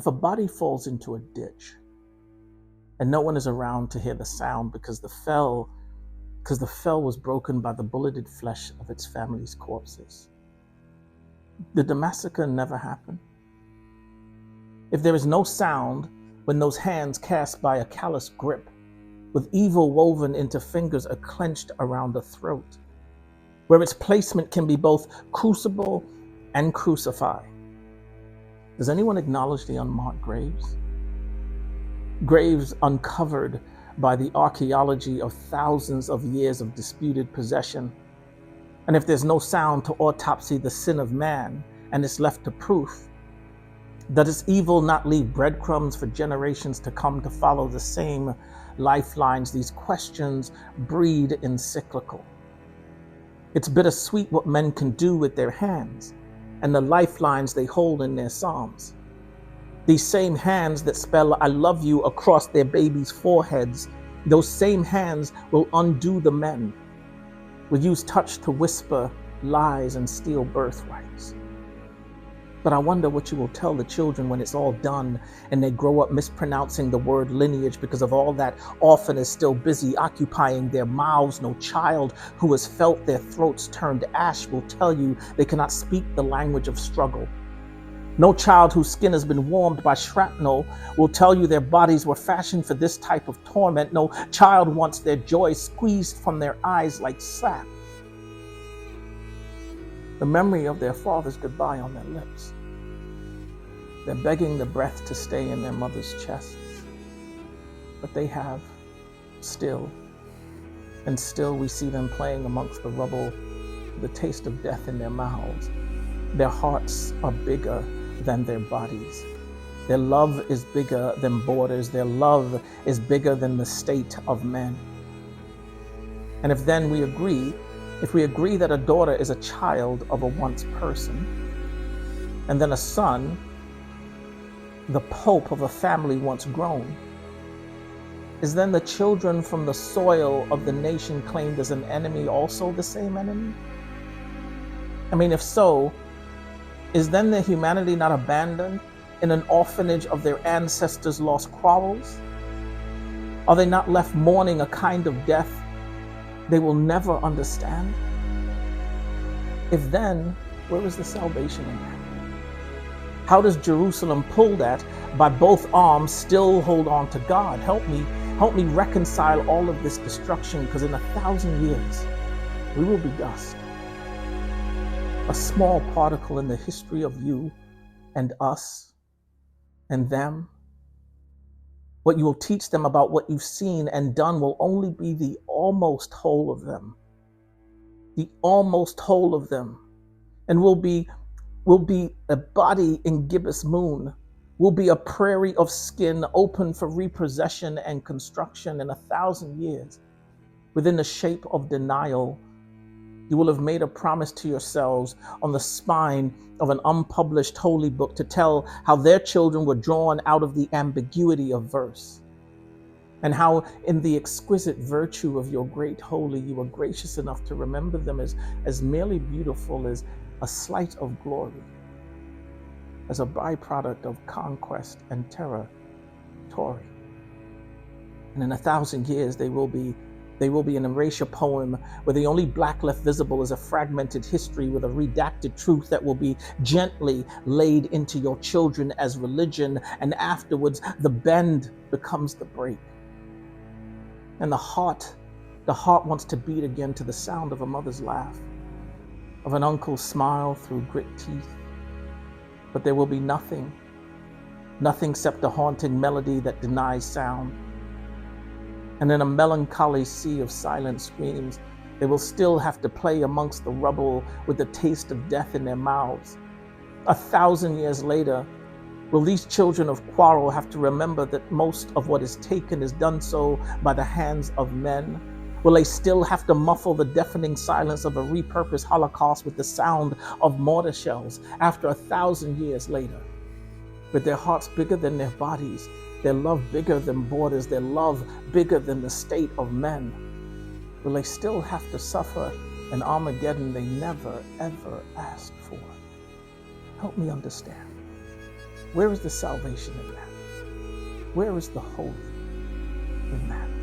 If a body falls into a ditch and no one is around to hear the sound because the fell was broken by the bulleted flesh of its family's corpses, did the massacre never happen? If there is no sound when those hands cast by a callous grip, with evil woven into fingers are clenched around the throat, where its placement can be both crucible and crucify, does anyone acknowledge the unmarked graves? Graves uncovered by the archaeology of thousands of years of disputed possession. And if there's no sound to autopsy the sin of man, and it's left to proof, does evil not leave breadcrumbs for generations to come to follow the same lifelines? These questions breed encyclical. It's bittersweet what men can do with their hands and the lifelines they hold in their psalms. These same hands that spell "I love you" across their babies' foreheads, those same hands will undo the men, will use touch to whisper lies and steal birthrights. But I wonder what you will tell the children when it's all done and they grow up mispronouncing the word lineage because of all that orphan is still busy occupying their mouths. No child who has felt their throats turned to ash will tell you they cannot speak the language of struggle. No child whose skin has been warmed by shrapnel will tell you their bodies were fashioned for this type of torment. No child wants their joy squeezed from their eyes like sap. The memory of their father's goodbye on their lips. They're begging the breath to stay in their mother's chests. But they have still, and still we see them playing amongst the rubble, the taste of death in their mouths. Their hearts are bigger than their bodies. Their love is bigger than borders. Their love is bigger than the state of men. And if we agree that a daughter is a child of a once person, and then a son, the pope of a family once grown, is then the children from the soil of the nation claimed as an enemy also the same enemy? I mean, if so, is then their humanity not abandoned in an orphanage of their ancestors' lost quarrels? Are they not left mourning a kind of death they will never understand? If then, where is the salvation in that? How does Jerusalem, pulled at by both arms, still hold on to God? Help me reconcile all of this destruction, because in 1,000 years, we will be dust. A small particle in the history of you and us and them. What you will teach them about what you've seen and done will only be the almost whole of them. The almost whole of them. And will be a body in gibbous moon, will be a prairie of skin open for repossession and construction in 1,000 years. Within the shape of denial, you will have made a promise to yourselves on the spine of an unpublished holy book to tell how their children were drawn out of the ambiguity of verse, and how in the exquisite virtue of your great holy, you were gracious enough to remember them as merely beautiful as a slight of glory, as a byproduct of conquest and territory. And in 1,000 years, they will be an erasure poem where the only black left visible is a fragmented history with a redacted truth that will be gently laid into your children as religion, and afterwards the bend becomes the break. And the heart wants to beat again to the sound of a mother's laugh, of an uncle's smile through grit teeth. But there will be nothing except a haunting melody that denies sound. And in a melancholy sea of silent screams, they will still have to play amongst the rubble with the taste of death in their mouths. 1,000 years later, will these children of quarrel have to remember that most of what is taken is done so by the hands of men? Will they still have to muffle the deafening silence of a repurposed Holocaust with the sound of mortar shells after 1,000 years later? With their hearts bigger than their bodies, their love bigger than borders, their love bigger than the state of men, will they still have to suffer an Armageddon they never, ever asked for? Help me understand. Where is the salvation in that? Where is the holy in that?